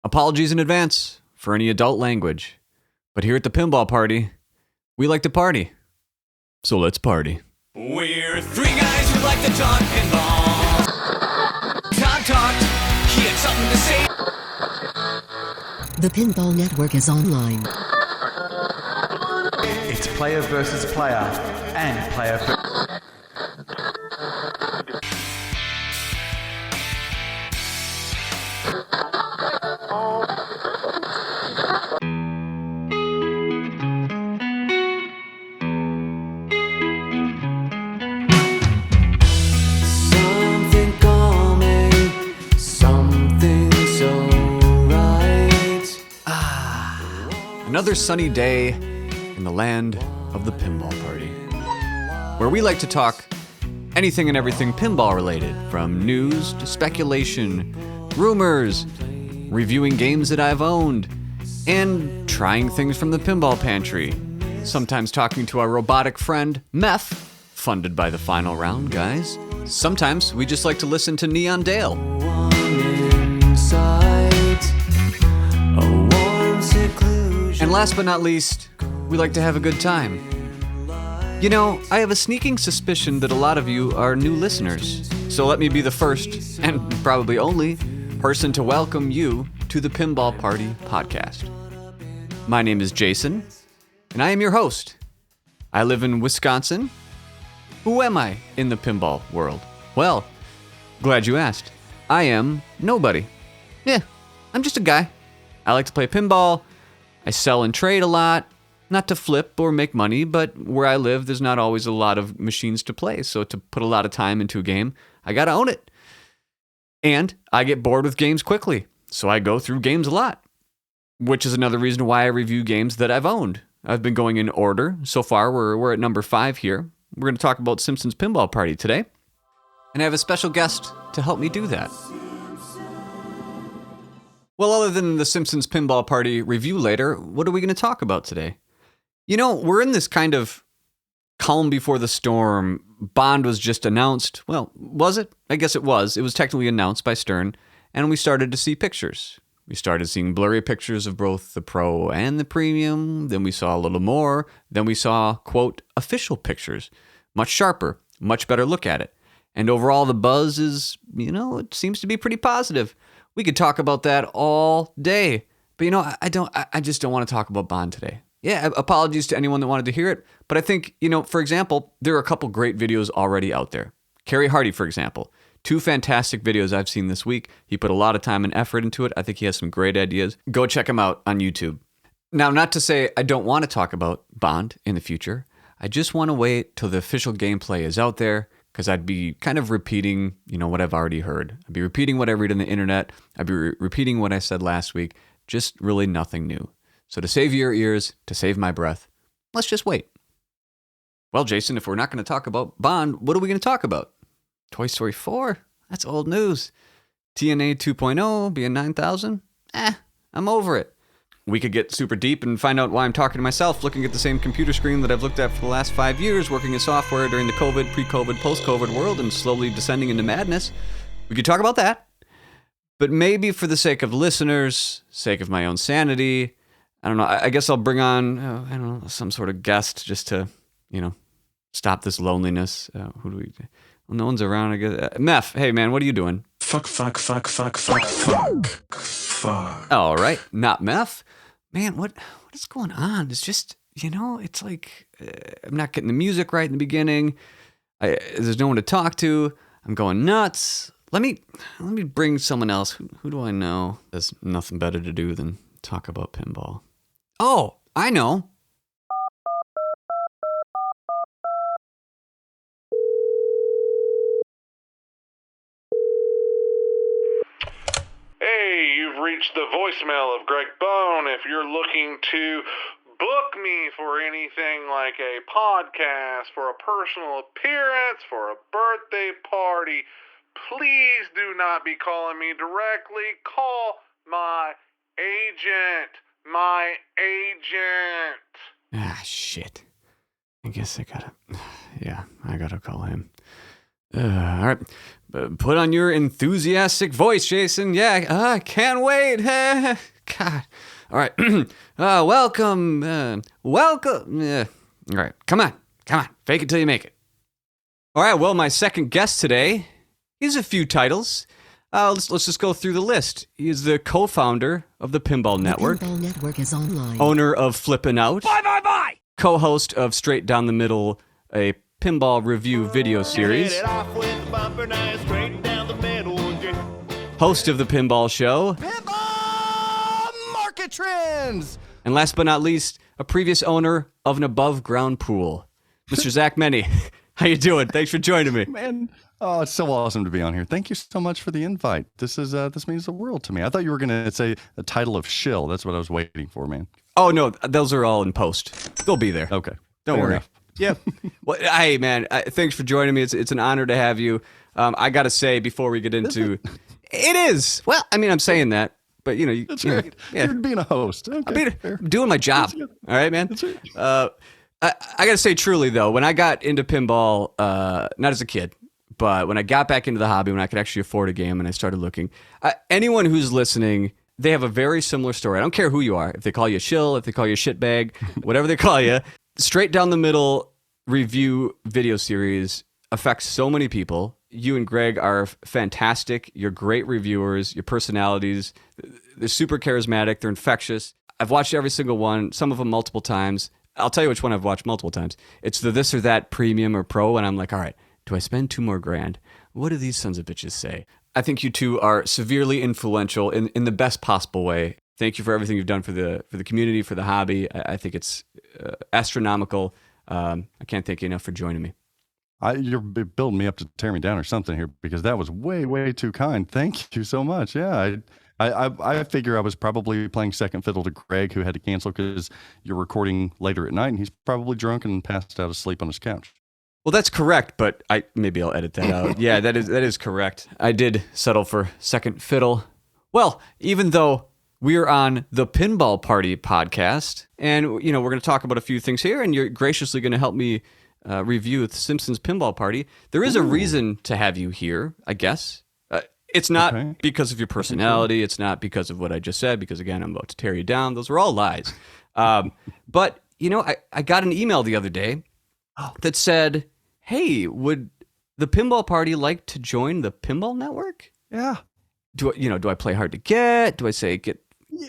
Apologies in advance for any adult language, but here at the Pinball Party, we like to party. So let's party. We're three guys who like to talk pinball. Todd talked, he had something to say. The Pinball Network is online. It's player versus player and player Something calming, something so right. Another sunny day in the land of the Pinball Party, where we like to talk anything and everything pinball related, from news to speculation, rumors, reviewing games that I've owned, and trying things from the pinball pantry. Sometimes talking to our robotic friend, Meth, funded by the final round, guys. Sometimes we just like to listen to Neon Dale. And last but not least, we like to have a good time. You know, I have a sneaking suspicion that a lot of you are new listeners, so let me be the first, and probably only, person to welcome you to the Pinball Party podcast. My name is Jason, and I am your host. I live in Wisconsin. Who am I in the pinball world? Well, glad you asked. I am nobody. Yeah, I'm just a guy. I like to play pinball. I sell and trade a lot. Not to flip or make money, but where I live, there's not always a lot of machines to play. So to put a lot of time into a game, I gotta own it. And I get bored with games quickly, so I go through games a lot, which is another reason why I review games that I've owned. I've been going in order. So far, we're at number 5 here. We're going to talk about Simpsons Pinball Party today, and I have a special guest to help me do that. Well, other than the Simpsons Pinball Party review later, what are we going to talk about today? You know, we're in this kind of calm before the storm. Bond was just announced. Well, was it? I guess it was. It was technically announced by Stern, and we started to see pictures. We started seeing blurry pictures of both the Pro and the Premium. Then we saw a little more. Then we saw, quote, official pictures. Much sharper, much better look at it. And overall, the buzz is, it seems to be pretty positive. We could talk about that all day. But, I just don't want to talk about Bond today. Yeah, apologies to anyone that wanted to hear it. But I think, for example, there are a couple great videos already out there. Kerry Hardy, for example. 2 fantastic videos I've seen this week. He put a lot of time and effort into it. I think he has some great ideas. Go check him out on YouTube. Now, not to say I don't want to talk about Bond in the future. I just want to wait till the official gameplay is out there, because I'd be kind of repeating, what I've already heard. I'd be repeating what I read on the internet. I'd be repeating what I said last week. Just really nothing new. So to save your ears, to save my breath, let's just wait. Well, Jason, if we're not going to talk about Bond, what are we going to talk about? Toy Story 4? That's old news. TNA 2.0 being 9,000? I'm over it. We could get super deep and find out why I'm talking to myself, looking at the same computer screen that I've looked at for the last 5 years, working in software during the COVID, pre-COVID, post-COVID world, and slowly descending into madness. We could talk about that. But maybe for the sake of listeners, sake of my own sanity, I don't know, I guess I'll bring on, some sort of guest just to, stop this loneliness. Who do we... Well, no one's around, I guess. Meth, hey man, what are you doing? Fuck. All right, not Meth. Man, what is going on? It's just, it's like I'm not getting the music right in the beginning. There's no one to talk to. I'm going nuts. Let me bring someone else. Who do I know? There's nothing better to do than talk about pinball. Oh, I know. Hey, you've reached the voicemail of Greg Bone. If you're looking to book me for anything like a podcast, for a personal appearance, for a birthday party, please do not be calling me directly. Call my agent. My agent. Ah, shit. I guess I gotta call him. All right. Put on your enthusiastic voice, Jason. Yeah, I can't wait. God. All right. Welcome. Welcome. All right. Come on. Fake it till you make it. All right. Well, my second guest today, he has a few titles. Let's just go through the list. He is the co-founder of the Pinball Network. The Pinball Network is online. Owner of Flippin' Out. Bye. Co-host of Straight Down the Middle, a pinball review video series. Host of the Pinball Show. Pinball market trends. And last but not least, a previous owner of an above-ground pool. Mr. Zach Meny. How you doing? Thanks for joining me. Man, oh, it's so awesome to be on here. Thank you so much for the invite. This means the world to me. I thought you were going to say the title of shill. That's what I was waiting for, man. Oh, no, those are all in post. They'll be there. Okay. Don't Fair worry. enough. Yep. Well, hey, man, thanks for joining me. It's an honor to have you. I got to say, before we get into... It is. Well, I mean, I'm saying that, but, That's right. Yeah. You're being a host. Okay. I'm doing my job. All right, man? That's right. I got to say, truly, though, when I got into pinball, not as a kid, but when I got back into the hobby, when I could actually afford a game and I started looking, anyone who's listening, they have a very similar story. I don't care who you are. If they call you a shill, if they call you a shitbag, whatever they call you, Straight Down the Middle review video series affects so many people. You and Greg are fantastic. You're great reviewers. Your personalities, they're super charismatic. They're infectious. I've watched every single one, some of them multiple times. I'll tell you which one I've watched multiple times. It's the This or That Premium or Pro, and I'm like, all right, do I spend $2 more grand? What do these sons of bitches say? I think you two are severely influential in the best possible way. Thank you for everything you've done for the community, for the hobby. I think it's astronomical. I can't thank you enough for joining me. You're building me up to tear me down or something here, because that was way, way too kind. Thank you so much. Yeah, I figure I was probably playing second fiddle to Greg, who had to cancel because you're recording later at night, and he's probably drunk and passed out asleep on his couch. Well, that's correct, but maybe I'll edit that out. Yeah, that is correct. I did settle for second fiddle. Well, even though we're on the Pinball Party podcast, and we're going to talk about a few things here, and you're graciously going to help me review the Simpsons Pinball Party. There is a reason to have you here, I guess. It's not because of your personality. It's not because of what I just said, because, again, I'm about to tear you down. Those were all lies. But, I got an email the other day that said, hey, would the Pinball Party like to join the Pinball Network? Yeah. Do I play hard to get? Do I say kick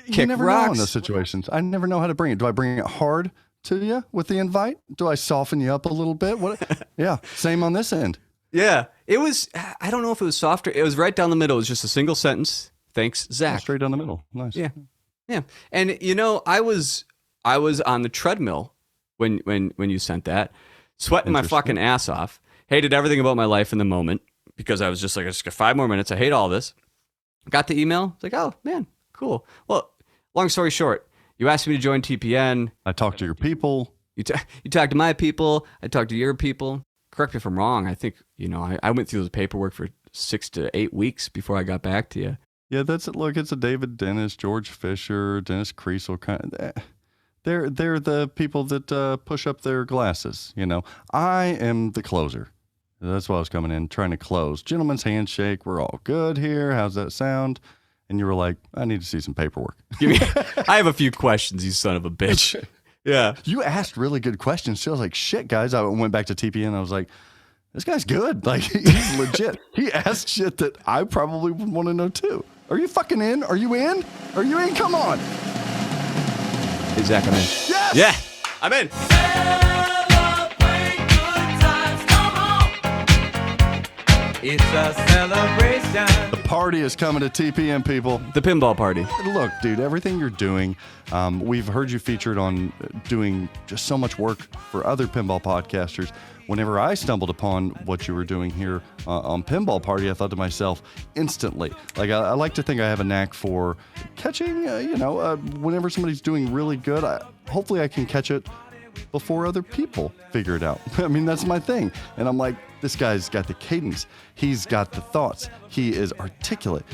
You never rocks? know in those situations. I never know how to bring it. Do I bring it hard to you with the invite? Do I soften you up a little bit? What? Yeah, same on this end. Yeah, it was, I don't know if it was softer. It was right down the middle. It was just a single sentence. Thanks, Zach. Straight down the middle. Nice. Yeah. And I was on the treadmill when you sent that, sweating my fucking ass off. Hated everything about my life in the moment because I was just like, I just got 5 more minutes. I hate all this. Got the email. It's like, oh man, cool. Well, long story short, you asked me to join TPN. I talked to your people. You talked to my people. I talked to your people. Correct me if I'm wrong. I think, I went through the paperwork for 6 to 8 weeks before I got back to you. Yeah, that's it. Look, it's a David Dennis, George Fisher, Dennis Creasel kind of. They're the people that push up their glasses. I am the closer. That's why I was coming in, trying to close. Gentleman's handshake. We're all good here. How's that sound? And you were like, I need to see some paperwork. I have a few questions, you son of a bitch. Yeah. You asked really good questions. So I was like, shit, guys. I went back to TPN. I was like, this guy's good. Like, he's legit. He asked shit that I probably would want to know too. Are you fucking in? Are you in? Are you in? Come on. Hey, Zach, I'm in. Yes! Yeah, I'm in. Celebrate good times, come on. It's a celebration. The party is coming to TPN, people. The Pinball Party. Look, dude, everything you're doing, we've heard you featured on doing just so much work for other pinball podcasters. Whenever I stumbled upon what you were doing here on Pinball Party, I thought to myself instantly, like I like to think I have a knack for catching, whenever somebody's doing really good, hopefully I can catch it before other people figure it out. I mean, that's my thing. And I'm like, this guy's got the cadence. He's got the thoughts. He is articulate.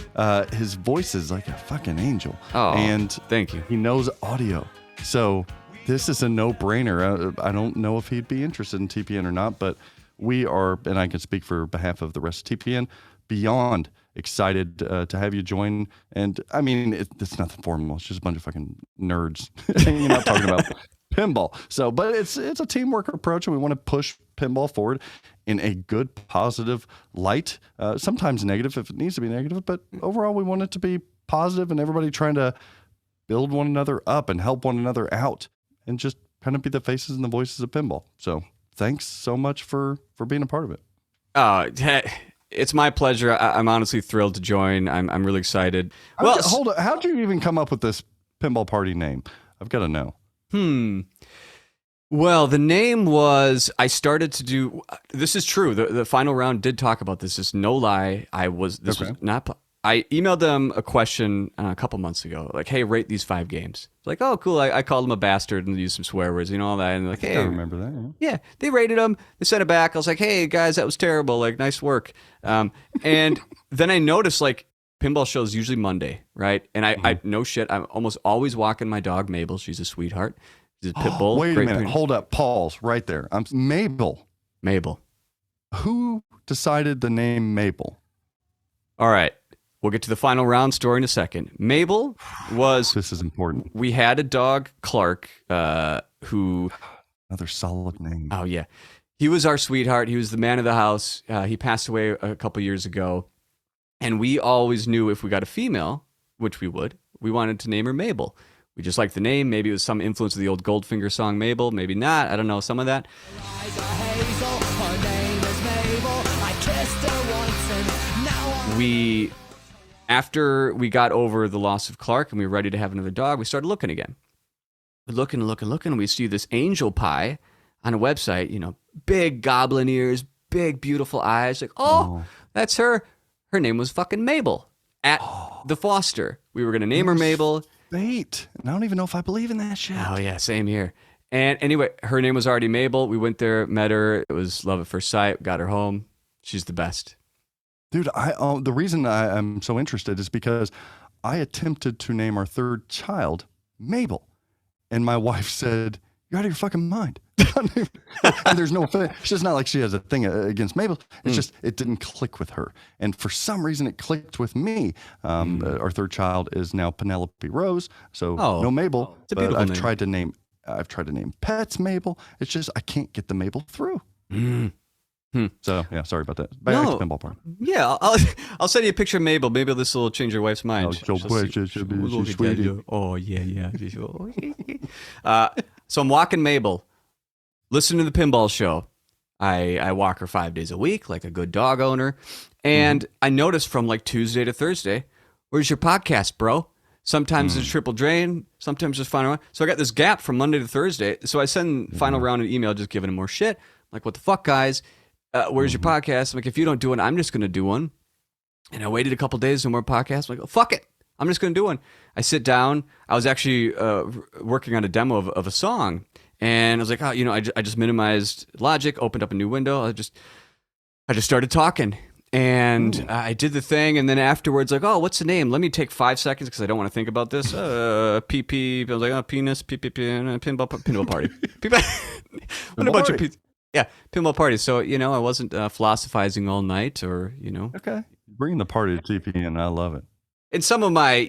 His voice is like a fucking angel. Oh, and thank you. He knows audio. So this is a no-brainer. I don't know if he'd be interested in TPN or not, but we are, and I can speak for behalf of the rest of TPN, beyond excited to have you join. And I mean, it's nothing formal. It's just a bunch of fucking nerds hanging out talking about pinball. So, but it's a teamwork approach, and we want to push pinball forward in a good, positive light. Sometimes negative if it needs to be negative, but overall we want it to be positive and everybody trying to build one another up and help one another out and just kind of be the faces and the voices of pinball. So thanks so much for being a part of it. It's my pleasure. I'm honestly thrilled to join. I'm really excited. Hold on. How'd you even come up with this pinball party name? I've got to know. Well, the name was, I started to do, this is true. The final round did talk about this. This is no lie. Was not, I emailed them a question a couple months ago, like, hey, rate these 5 games. Like, oh, cool. I called them a bastard and used some swear words, all that. And like, hey, I remember that. Yeah, they rated them. They sent it back. I was like, hey, guys, that was terrible. Like, nice work. And then I noticed, like, pinball show's usually Monday, right? And I no shit, I'm almost always walking my dog, Mabel. She's a sweetheart. She's a pit bull. Wait a minute. Hold up. Pause right there. Mabel. Who decided the name Mabel? All right. We'll get to the final round story in a second. Mabel was... This is important. We had a dog, Clark, who... Another solid name. Oh, yeah. He was our sweetheart. He was the man of the house. He passed away a couple years ago. And we always knew if we got a female, which we would, we wanted to name her Mabel. We just liked the name. Maybe it was some influence of the old Goldfinger song, Mabel. Maybe not. I don't know. Some of that. After we got over the loss of Clark and we were ready to have another dog, we started looking again. We're looking. We see this angel pie on a website, big goblin ears, big, beautiful eyes. Like, oh, that's her. Her name was fucking Mabel at the Foster. We were going to name her Mabel. Fate. And I don't even know if I believe in that shit. Oh, yeah, same here. And anyway, her name was already Mabel. We went there, met her. It was love at first sight. Got her home. She's the best. Dude, the reason I'm so interested is because I attempted to name our third child Mabel. And my wife said, you're out of your fucking mind. And there's no, it's just not like she has a thing against Mabel. It's just, it didn't click with her. And for some reason it clicked with me. Our third child is now Penelope Rose. So no Mabel. It's a beautiful name. I've tried to name pets Mabel. It's just, I can't get the Mabel through. So yeah, sorry about that. Back to Pinball Party. Yeah, I'll send you a picture of Mabel. Maybe this will change your wife's mind. Oh yeah. So I'm walking Mabel. Listen to the pinball show. I walk her 5 days a week, like a good dog owner. And I noticed from like Tuesday to Thursday, where's your podcast, bro? Sometimes it's triple drain, sometimes it's final round. So I got this gap from Monday to Thursday. So I send final round an email just giving him more shit. I'm like, what the fuck, guys? Where's your podcast? I'm like, if you don't do one, I'm just going to do one. And I waited a couple days, no more podcasts. I'm like, oh, fuck it. I'm just going to do one. I sit down. I was actually working on a demo of a song. And I was like, oh, I just minimized Logic, opened up a new window. I just started talking. And I did the thing. And then afterwards, like, oh, what's the name? Let me take 5 seconds because I don't want to think about this. PP. I was like, oh, penis, PPP, pinball party. What a bunch of people. Yeah, pinball party. So, I wasn't philosophizing all night or, Okay. Bringing the party to TPN. I love it. And some of my,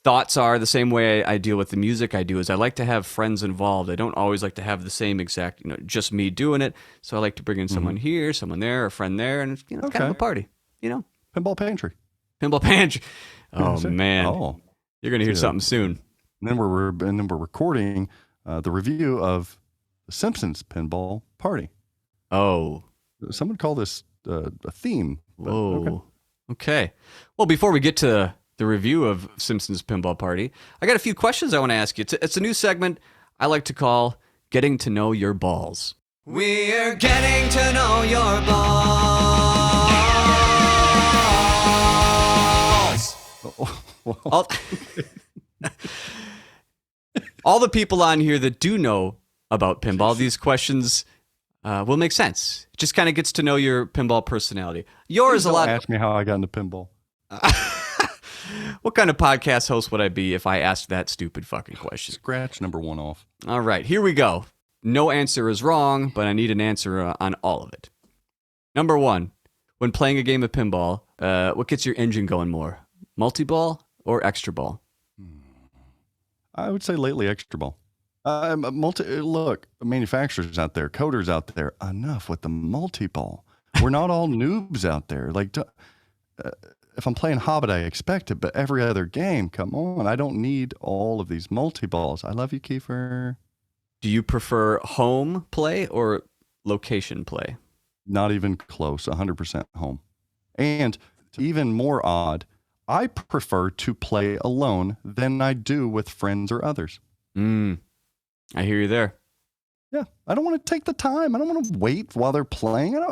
thoughts are the same way I deal with the music I do is I like to have friends involved. I don't always like to have the same exact, just me doing it. So I like to bring in someone here, someone there, a friend there, and it's, kind of a party, Pinball Pantry. Pinball Pantry. Oh, man. Oh. You're going to hear something soon. And then we're recording the review of the Simpsons Pinball Party. Oh. Someone call this a theme. Whoa. Okay. Well, before we get to the review of Simpsons Pinball Party, I got a few questions I want to ask you. It's a new segment I like to call Getting to Know Your Balls. We're getting to know your balls. All the people on here that do know about pinball, these questions will make sense. It just kind of gets to know your pinball personality. Yours a lot. Ask me how I got into pinball. What kind of podcast host would I be if I asked that stupid fucking question? Scratch number 1 off. All right, here we go. No answer is wrong, but I need an answer on all of it. Number one, when playing a game of pinball, what gets your engine going more? Multi-ball or extra ball? I would say lately extra ball. Look, manufacturers out there, coders out there, enough with the multi-ball. We're not all noobs out there. Like, if I'm playing Hobbit, I expect it, but every other game, come on. I don't need all of these multi-balls. I love you, Kiefer. Do you prefer home play or location play? Not even close, 100% home. And even more odd, I prefer to play alone than I do with friends or others. I hear you there. Yeah, I don't want to take the time. I don't want to wait while they're playing.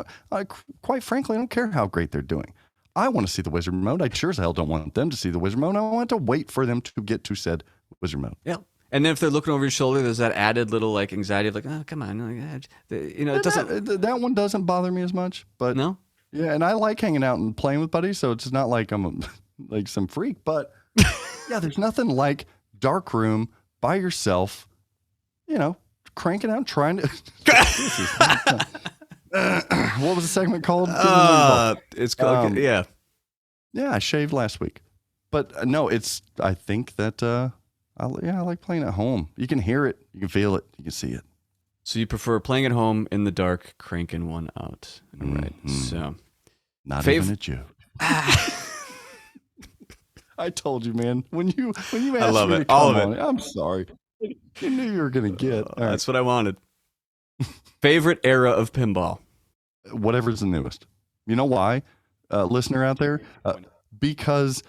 Quite frankly, I don't care how great they're doing. I want to see the wizard mode. I sure as hell don't want them to see the wizard mode. I want to wait for them to get to said wizard mode. Yeah. And then if they're looking over your shoulder, there's that added little like anxiety of like, oh, come on. It doesn't. That one doesn't bother me as much. But no? Yeah, and I like hanging out and playing with buddies, so it's not like I'm like some freak. But yeah, there's nothing like dark room by yourself, cranking out, trying to. What was the segment called? It's called, yeah. Yeah, I shaved last week. But no, I think that, I like playing at home. You can hear it, you can feel it, you can see it. So you prefer playing at home in the dark, cranking one out. Right. So. Not even a joke. I told you, man. When you asked I love me it. to come All of on, it. I'm sorry. You knew you were going to get. That's what I wanted. Favorite era of pinball? Whatever's the newest. You know why, listener out there? Because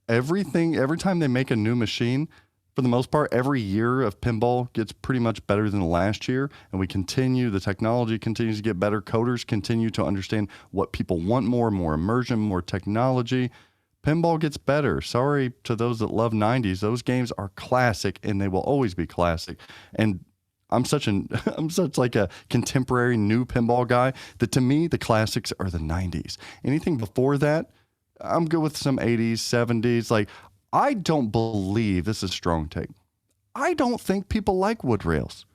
every time they make a new machine, for the most part, every year of pinball gets pretty much better than the last year. And the technology continues to get better. Coders continue to understand what people want more immersion, more technology. Pinball gets better. Sorry to those that love 90s. Those games are classic and they will always be classic. And I'm such like a contemporary new pinball guy that to me, the classics are the 90s. Anything before that, I'm good with some 80s, 70s. Like, I don't believe, this is a strong take, I don't think people like wood rails.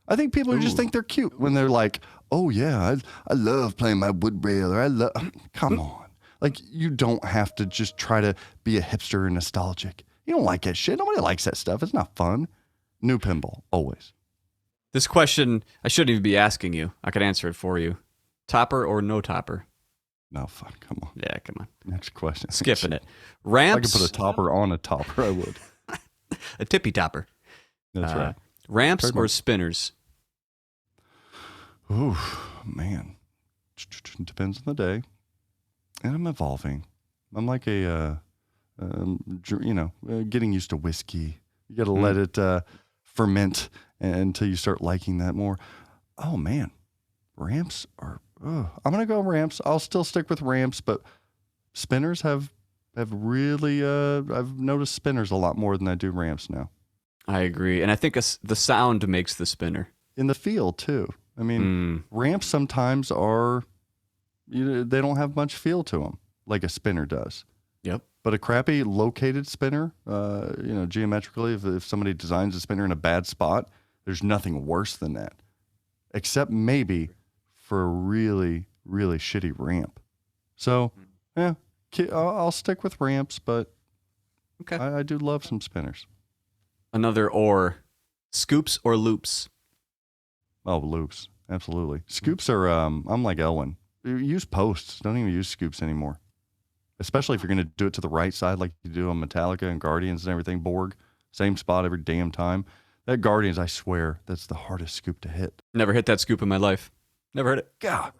I think people just think they're cute when they're like, oh yeah, I love playing my wood rail, or come on. Like, you don't have to just try to be a hipster and nostalgic. You don't like that shit. Nobody likes that stuff. It's not fun. New pinball, always. This question, I shouldn't even be asking you. I could answer it for you. Topper or no topper? No, fun. Come on. Yeah, come on. Next question. Skipping it. If Ramps. I could put a topper on a topper, I would. A tippy topper. That's right. Ramps or spinners? Ooh, man. Depends on the day. And I'm evolving. I'm like getting used to whiskey. You got to let it ferment until you start liking that more. Oh, man. Ramps are... I'm going to go ramps. I'll still stick with ramps, but spinners have really... I've noticed spinners a lot more than I do ramps now. I agree. And I think the sound makes the spinner. In the feel, too. I mean, ramps sometimes are... they don't have much feel to them, like a spinner does. Yep. But a crappy located spinner, geometrically, if somebody designs a spinner in a bad spot, there's nothing worse than that. Except maybe for a really, really shitty ramp. So, yeah, I'll stick with ramps, but okay. I do love some spinners. Another scoops or loops? Oh, loops. Absolutely. Scoops are, I'm like Elwin. Use posts. Don't even use scoops anymore. Especially if you're going to do it to the right side like you do on Metallica and Guardians and everything. Borg, same spot every damn time. That Guardians, I swear, that's the hardest scoop to hit. Never hit that scoop in my life. Never hit it. God.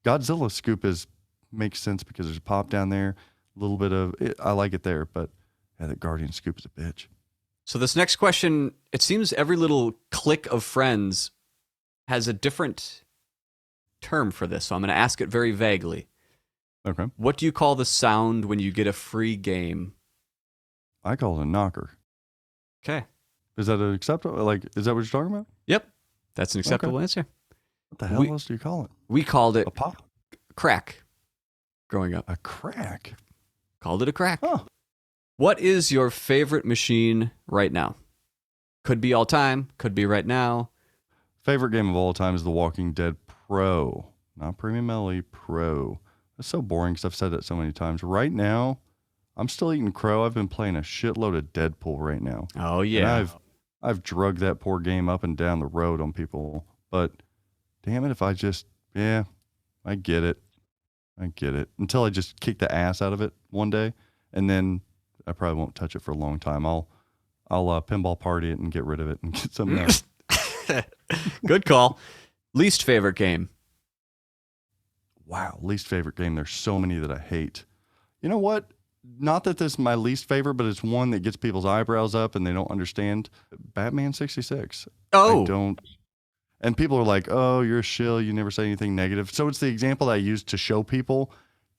Godzilla scoop makes sense because there's a pop down there. A little bit of it. I like it there, but yeah, that Guardian scoop is a bitch. So this next question, it seems every little clique of friends has a different term for this, so I'm going to ask it very vaguely. Okay. What do you call the sound when you get a free game? I call it a knocker. Okay. Is that an acceptable? Like, is that what you're talking about? Yep. That's an acceptable answer. What the hell else do you call it? We called it a pop? Crack growing up. A crack? Called it a crack. Oh. What is your favorite machine right now? Could be all time. Could be right now. Favorite game of all time is The Walking Dead Pro. Not Premium LE, Pro. That's so boring because I've said that so many times. Right now, I'm still eating crow. I've been playing a shitload of Deadpool right now. Oh, yeah. And I've drugged that poor game up and down the road on people. But damn it, if I just, yeah, I get it. I get it. Until I just kick the ass out of it one day. And then I probably won't touch it for a long time. I'll pinball party it and get rid of it and get something else. Good call. Least favorite game? Wow, least favorite game. There's so many that I hate. You know what? Not that this is my least favorite, but it's one that gets people's eyebrows up and they don't understand. Batman 66. Oh. I don't. And people are like, oh, you're a shill. You never say anything negative. So it's the example that I use to show people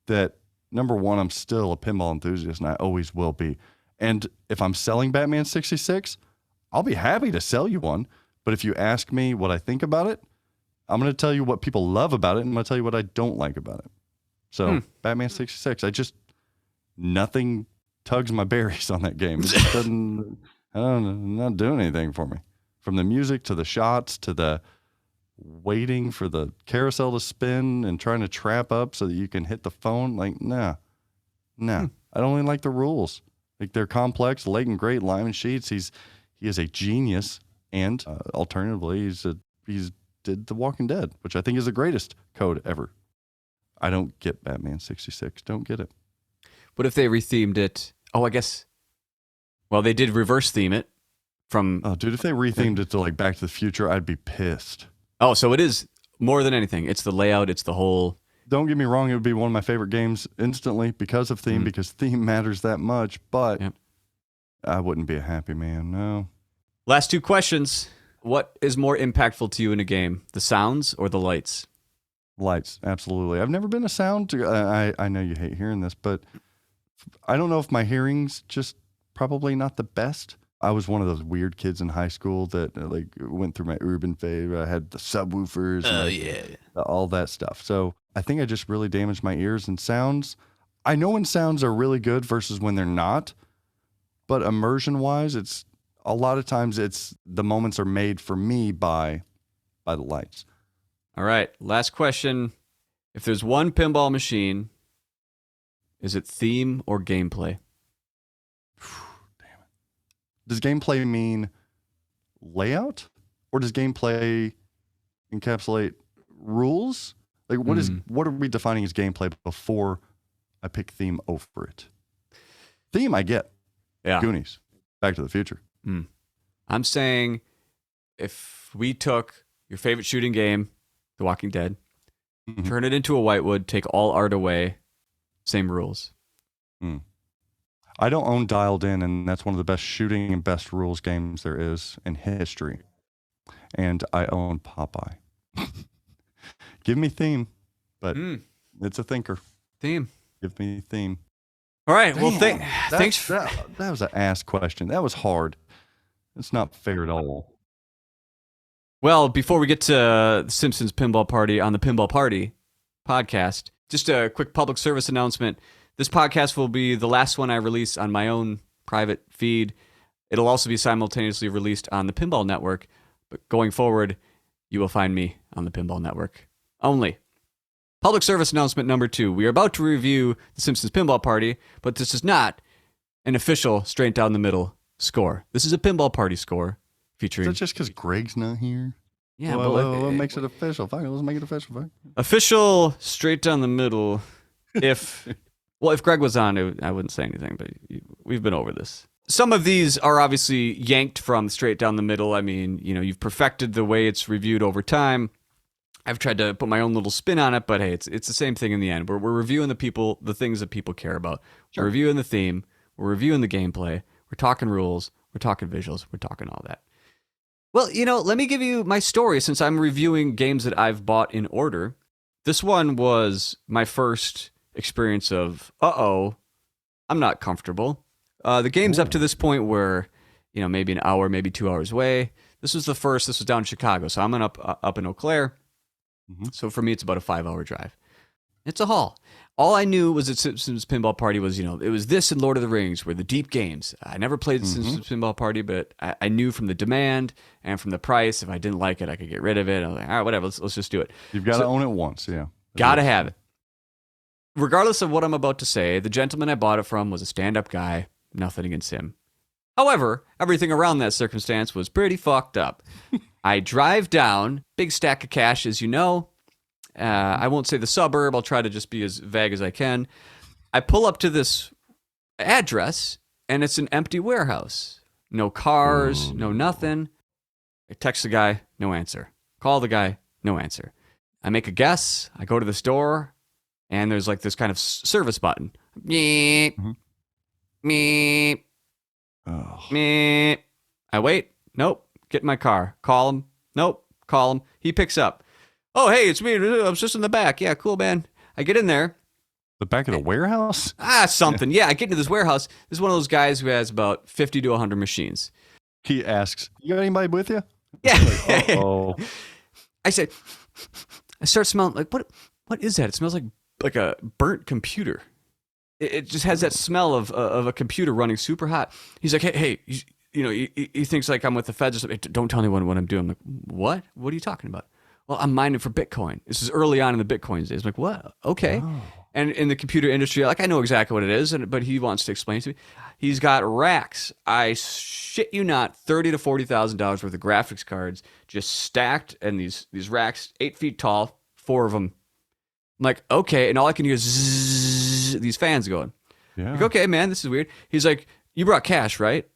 that, number one, I'm still a pinball enthusiast and I always will be. And if I'm selling Batman 66, I'll be happy to sell you one. But if you ask me what I think about it, I'm going to tell you what people love about it, and I'm going to tell you what I don't like about it. So, Batman 66, nothing tugs my berries on that game. It just doesn't, I don't know, not doing anything for me. From the music to the shots to the waiting for the carousel to spin and trying to trap up so that you can hit the phone. Like, nah. I don't even like the rules. Like, they're complex. Leighton Great, Lyman Sheets, he is a genius. And alternatively, he's did The Walking Dead, which I think is the greatest code ever. I don't get Batman 66. Don't get it. What if they rethemed it? Oh, I guess. Well, they did reverse theme it from. Oh, dude, if they rethemed it to like Back to the Future, I'd be pissed. Oh, so it is more than anything. It's the layout. It's the whole. Don't get me wrong. It would be one of my favorite games instantly because of theme, because theme matters that much. But I wouldn't be a happy man. No. Last two questions. What is more impactful to you in a game, the sounds or the lights? Lights, absolutely. I've never been a sound. I know you hate hearing this, but I don't know if my hearing's just probably not the best. I was one of those weird kids in high school that like went through my urban phase. I had the subwoofers, all that stuff. So I think I just really damaged my ears and sounds. I know when sounds are really good versus when they're not, but immersion-wise, it's a lot of times it's the moments are made for me by the lights. All right, last question. If there's one pinball machine, is it theme or gameplay? Damn it. Does gameplay mean layout? Or does gameplay encapsulate rules? Like what are we defining as gameplay before I pick theme over it? Theme I get. Yeah. Goonies. Back to the Future. I'm saying if we took your favorite shooting game, The Walking Dead, turn it into a whitewood, take all art away, same rules. I don't own Dialed In, and that's one of the best shooting and best rules games there is in history. And I own Popeye. Give me theme, but it's a thinker. Theme. Give me theme. All right. Damn, Well, thanks. That was an ass question. That was hard. It's not fair at all. Well, before we get to the Simpsons Pinball Party on the Pinball Party podcast, just a quick public service announcement. This podcast will be the last one I release on my own private feed. It'll also be simultaneously released on the Pinball Network, but going forward, you will find me on the Pinball Network only. Public service announcement number 2. We are about to review the Simpsons Pinball Party, but this is not an official straight down the middle score. This is a Pinball Party score featuring... Is that just because Greg's not here? Yeah, what makes it official? Fine, let's make it official. Fine. Official straight down the middle. If Greg was on, I wouldn't say anything, but we've been over this. Some of these are obviously yanked from straight down the middle. I mean, you've perfected the way it's reviewed over time. I've tried to put my own little spin on it, but hey, it's the same thing in the end. We're reviewing the things that people care about. Sure. We're reviewing the theme. We're reviewing the gameplay. We're talking rules. We're talking visuals. We're talking all that. Well, let me give you my story since I'm reviewing games that I've bought in order. This one was my first experience of, I'm not comfortable. The games up to this point were, maybe an hour, maybe 2 hours away. This was down in Chicago. So I'm up in Eau Claire. So for me, it's about a 5-hour drive. It's a hall. All I knew was that Simpsons Pinball Party was, it was this and Lord of the Rings were the deep games. I never played the Simpsons Pinball Party, but I knew from the demand and from the price, if I didn't like it, I could get rid of it. I was like, all right, whatever, let's just do it. You've got to own it once, yeah. Got to have it. Regardless of what I'm about to say, the gentleman I bought it from was a stand-up guy. Nothing against him. However, everything around that circumstance was pretty fucked up. I drive down, big stack of cash, as you know. I won't say the suburb. I'll try to just be as vague as I can. I pull up to this address, and it's an empty warehouse. No cars, no nothing. I text the guy, no answer. Call the guy, no answer. I make a guess. I go to the store, and there's like this kind of service button. Meep, meep, meep. I wait. Nope. Get in my car. Call him. Nope. Call him. He picks up. Oh, hey, it's me. I was just in the back. Yeah, cool, man. I get in there. The back of the warehouse? Something. Yeah, I get into this warehouse. This is one of those guys who has about 50 to 100 machines. He asks, you got anybody with you? Yeah. Like, uh-oh. I said, I start smelling like, what is that? It smells like a burnt computer. It just has that smell of a computer running super hot. He's like, hey, he thinks like I'm with the feds or something. Don't tell anyone what I'm doing. I'm like, what? What are you talking about? Well, I'm mining for Bitcoin. This is early on in the Bitcoin days. I'm like, what? Okay. Oh. And in the computer industry, like I know exactly what it is, but he wants to explain to me. He's got racks. I shit you not, $30,000 to $40,000 worth of graphics cards just stacked, and these racks 8 feet tall, 4 of them. I'm like, okay, and all I can hear is zzz, these fans going. Yeah. Like, okay, man, this is weird. He's like, you brought cash, right?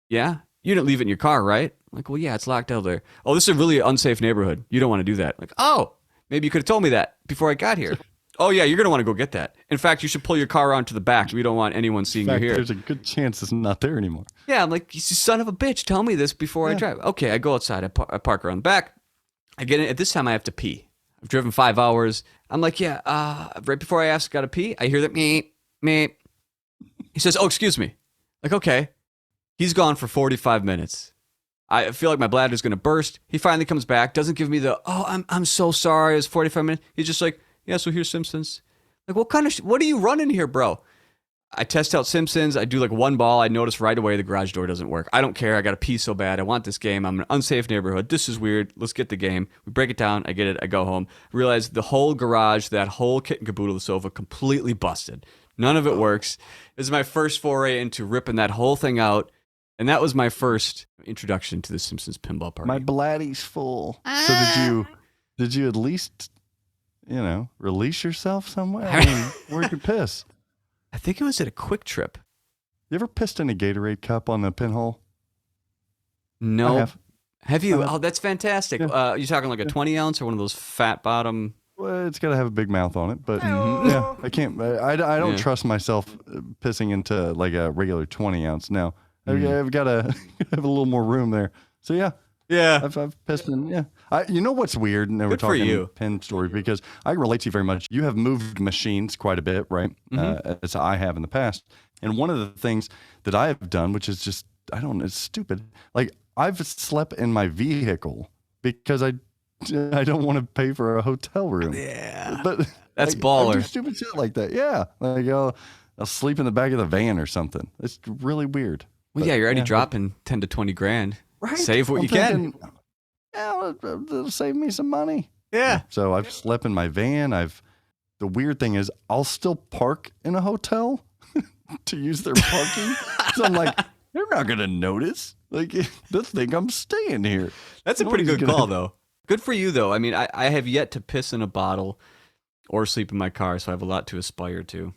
Yeah. You didn't leave it in your car, right? I'm like, well, yeah, it's locked out there. Oh, this is a really unsafe neighborhood. You don't want to do that. I'm like, oh, maybe you could have told me that before I got here. Oh, yeah, you're going to want to go get that. In fact, you should pull your car around to the back. We don't want anyone seeing you here. There's a good chance it's not there anymore. Yeah, I'm like, you son of a bitch, tell me this before I drive. Okay, I go outside. I park around the back. I get in. At this time, I have to pee. I've driven 5 hours. I'm like, yeah, right before I ask, got to pee, I hear that meep, meep. He says, oh, excuse me. Like, okay. He's gone for 45 minutes. I feel like my bladder's going to burst. He finally comes back, doesn't give me the, oh, I'm so sorry. It was 45 minutes. He's just like, yeah, so here's Simpsons. Like, what are you running here, bro? I test out Simpsons. I do like one ball. I notice right away the garage door doesn't work. I don't care. I got to pee so bad. I want this game. I'm in an unsafe neighborhood. This is weird. Let's get the game. We break it down. I get it. I go home. Realize the whole garage, that whole kit and caboodle of the sofa, completely busted. None of it works. This is my first foray into ripping that whole thing out. And that was my first introduction to the Simpsons Pinball Party. My bladdy's full. So did you at least, release yourself somewhere? I mean, where'd you piss? I think it was at a Quick Trip. You ever pissed in a Gatorade cup on the pinhole? No. Have you? Oh, that's fantastic. Yeah. You talking like a 20 ounce or one of those fat bottom? Well, it's got to have a big mouth on it, but yeah, I can't. I don't trust myself pissing into like a regular 20 ounce. No. I've got to have a little more room there. So yeah. I've pissed in. Yeah. You know what's weird? And we're talking pin story because I relate to you very much. You have moved machines quite a bit, right? As I have in the past. And one of the things that I have done, which is just, it's stupid. Like I've slept in my vehicle because I don't want to pay for a hotel room. Yeah. But that's baller. I do stupid shit like that. Yeah. Like I'll sleep in the back of the van or something. It's really weird. Well, you're already dropping 10 to 20 grand. Right. Save what you can. Yeah, it'll save me some money. Yeah. So I've slept in my van. The weird thing is I'll still park in a hotel to use their parking. So I'm like, they're not going to notice. Like, they'll think I'm staying here. That's a pretty good call, though. Good for you, though. I mean, I have yet to piss in a bottle or sleep in my car, so I have a lot to aspire to.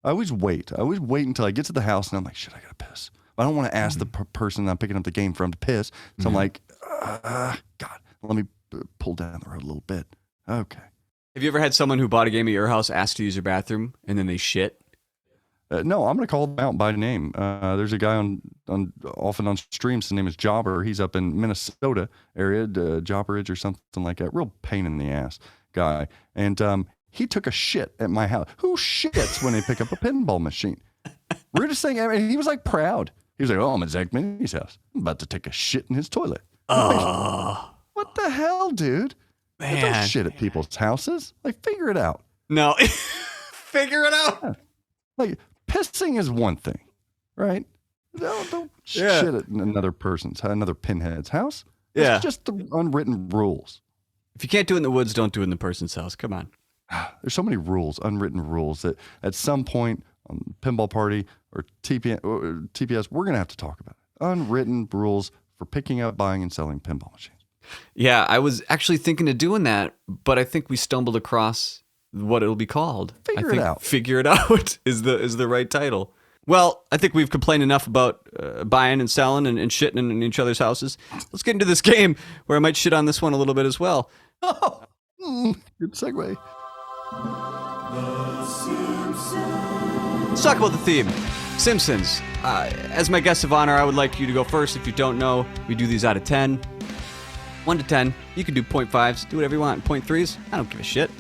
I always wait until I get to the house, and I'm like, shit, I got to piss. I don't want to ask the person I'm picking up the game from to piss. So I'm like, God, let me pull down the road a little bit. Okay. Have you ever had someone who bought a game at your house ask to use your bathroom and then they shit? No, I'm going to call them out by name. There's a guy often on streams. His name is Jobber. He's up in Minnesota area, Jobberidge or something like that. Real pain in the ass guy. And he took a shit at my house. Who shits when they pick up a pinball machine? Weirdest thing ever. And he was like proud. He was like, oh, I'm at Zach Meny's house. I'm about to take a shit in his toilet. Oh. What the hell, dude? Man. Don't shit at people's houses. Like, figure it out. No. Figure it out. Like, pissing is one thing, right? Don't Yeah. shit at another pinhead's house. Yeah. It's just the unwritten rules. If you can't do it in the woods, don't do it in the person's house. Come on. There's so many rules, unwritten rules, that at some point on Pinball Party or TPS, we're going to have to talk about it. Unwritten rules for picking up, buying, and selling pinball machines. Yeah, I was actually thinking of doing that, but I think we stumbled across what it'll be called. Figure it out. Figure it out is the right title. Well, I think we've complained enough about buying and selling and shitting in each other's houses. Let's get into this game where I might shit on this one a little bit as well. Oh, good segue. Let's talk about the theme. Simpsons. As my guest of honor, I would like you to go first. If you don't know, we do these out of 10. 1 to 10. You can do 0.5s. Do whatever you want. 0.3s. I don't give a shit.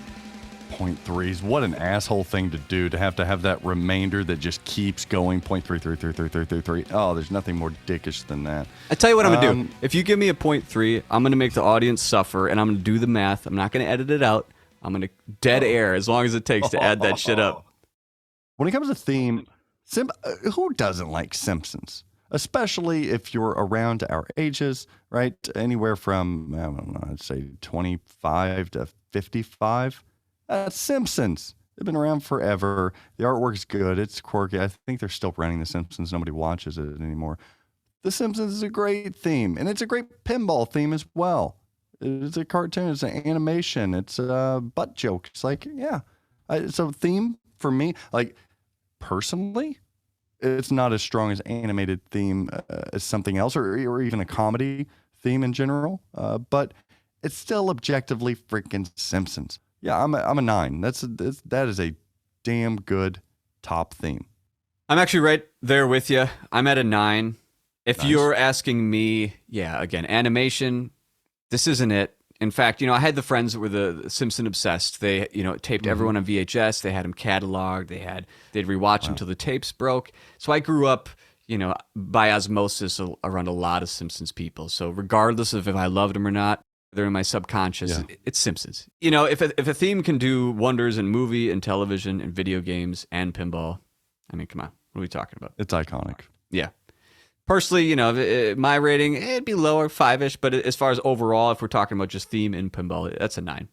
0.3s. What an asshole thing to do, to have that remainder that just keeps going. 0.3333333. Oh, there's nothing more dickish than that. I tell you what I'm going to do. If you give me a 0.3, I'm going to make the audience suffer, and I'm going to do the math. I'm not going to edit it out. I'm going to dead air as long as it takes to add that shit up. When it comes to theme, who doesn't like Simpsons? Especially if you're around our ages, right? Anywhere from, I don't know, I'd say 25 to 55. That's Simpsons. They've been around forever. The artwork's good. It's quirky. I think they're still running The Simpsons. Nobody watches it anymore. The Simpsons is a great theme, and it's a great pinball theme as well. It's a cartoon. It's an animation. It's a butt joke. It's like, yeah. So theme for me, like, personally, it's not as strong as animated theme as something else, or even a comedy theme in general. But it's still objectively freaking Simpsons. Yeah, I'm a 9. That is a damn good top theme. I'm actually right there with you. I'm at a 9. If Nice. you're asking me, yeah, again, animation, this isn't it. In fact, I had the friends that were the Simpson obsessed. They, taped everyone on VHS. They had them cataloged. They'd rewatch them till the tapes broke. So I grew up, by osmosis around a lot of Simpsons people. So regardless of if I loved them or not, they're in my subconscious. Yeah. It's Simpsons. If a theme can do wonders in movie and television and video games and pinball, I mean, come on, what are we talking about? It's iconic. Yeah. Personally, my rating, it'd be lower, 5-ish, but as far as overall, if we're talking about just theme in pinball, that's a 9.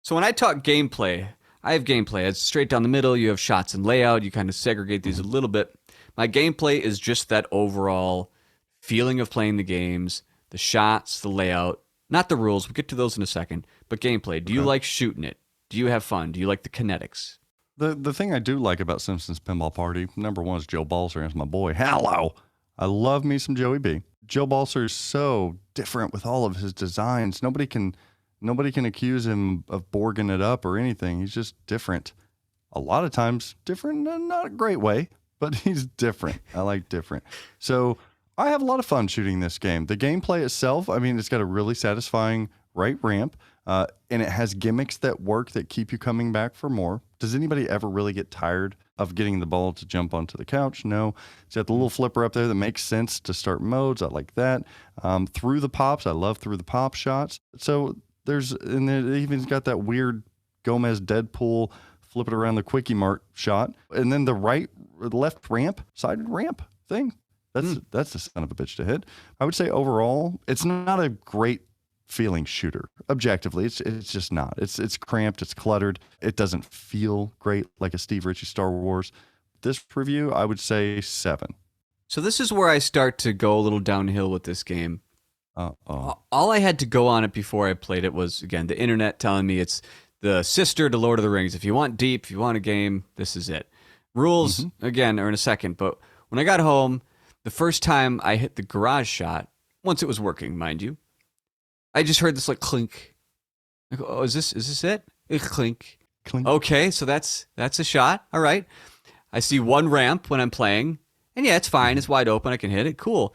So when I talk gameplay, I have gameplay. It's straight down the middle. You have shots and layout. You kind of segregate these a little bit. My gameplay is just that overall feeling of playing the games, the shots, the layout, not the rules. We'll get to those in a second, but gameplay. Do you like shooting it? Do you have fun? Do you like the kinetics? The thing I do like about Simpsons Pinball Party, number one, is Joe Balser. Is my boy. Hello. I love me some Joey B. Joe Balser is so different with all of his designs. Nobody can accuse him of borging it up or anything. He's just different. A lot of times different, not a great way, but he's different. I like different. So I have a lot of fun shooting this game. The gameplay itself, I mean, it's got a really satisfying right ramp, and it has gimmicks that work that keep you coming back for more. Does anybody ever really get tired of getting the ball to jump onto the couch? No. It's got the little flipper up there that makes sense to start modes. I like that. Through the pops, I love through the pop shots. So and it even's got that weird Gomez Deadpool flip it around the Quickie Mart shot. And then the left ramp, sided ramp thing. That's the son of a bitch to hit. I would say overall, it's not a great feeling shooter. Objectively, it's just not. It's cramped, it's cluttered. It doesn't feel great like a Steve Ritchie Star Wars. This review, I would say 7. So this is where I start to go a little downhill with this game. Uh-oh. All I had to go on it before I played it was, again, the internet telling me it's the sister to Lord of the Rings. If you want deep, if you want a game, this is it. Rules, again, are in a second. But when I got home, the first time I hit the garage shot, once it was working, mind you, I just heard this like clink. I go, oh, is this it? Clink. Clink. Okay, so that's a shot. All right. I see one ramp when I'm playing, and yeah, it's fine. It's wide open. I can hit it. Cool.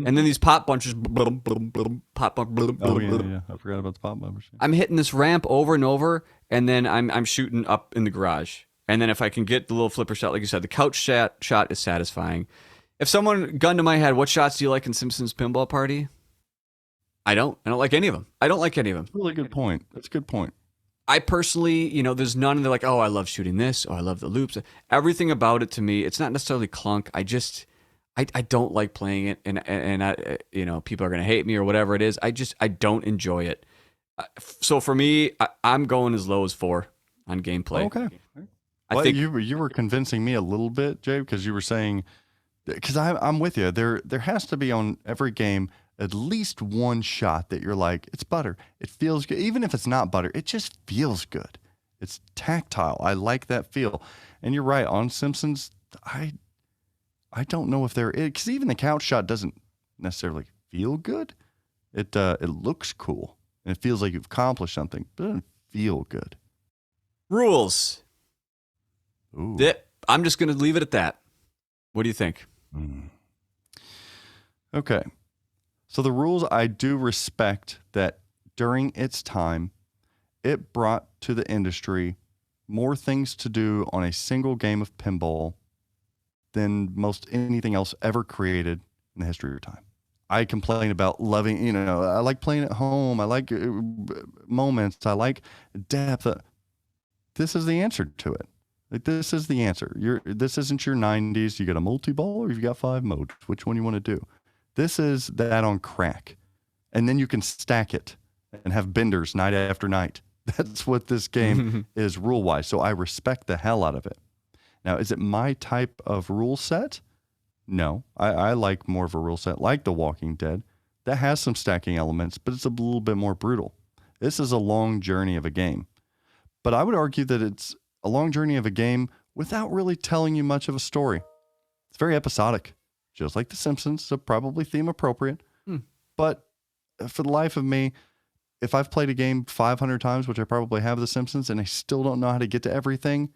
And then these pop bunches, pop bump. Oh yeah. I forgot about the pop bumpers. I'm hitting this ramp over and over, and then I'm shooting up in the garage. And then if I can get the little flipper shot, like you said, the couch shot is satisfying. If someone gun to my head, what shots do you like in Simpsons Pinball Party? I don't like any of them. I don't like any of them. Really good point. That's a good point. I personally, there's none. They're like, oh, I love shooting this. Oh, I love the loops. Everything about it to me, it's not necessarily clunk. I don't like playing it, and I, people are gonna hate me or whatever it is. I don't enjoy it. So for me, I'm going as low as 4 on gameplay. Okay. I think you were convincing me a little bit, Jay, because you were saying, because I'm with you. There has to be on every game at least one shot that you're like, it's butter. It feels good. Even if it's not butter, it just feels good. It's tactile. I like that feel. And you're right. On Simpsons, I don't know if there is, because even the couch shot doesn't necessarily feel good. It looks cool. And it feels like you've accomplished something, but it doesn't feel good. rules. Ooh. I'm just going to leave it at that. What do you think? Okay. So the rules, I do respect that during its time, it brought to the industry more things to do on a single game of pinball than most anything else ever created in the history of time. I complain about loving, I like playing at home. I like moments. I like depth. This is the answer to it. Like, this is the answer. This isn't your 90s. You got a multi-ball or you've got 5 modes. Which one you want to do? This is that on crack. And then you can stack it and have benders night after night. That's what this game is rule-wise. So I respect the hell out of it. Now, is it my type of rule set? No. I like more of a rule set like The Walking Dead that has some stacking elements, but it's a little bit more brutal. This is a long journey of a game. But I would argue that it's a long journey of a game without really telling you much of a story. It's very episodic, just like The Simpsons, so probably theme appropriate. But for the life of me, if I've played a game 500 times, which I probably have The Simpsons, and I still don't know how to get to everything,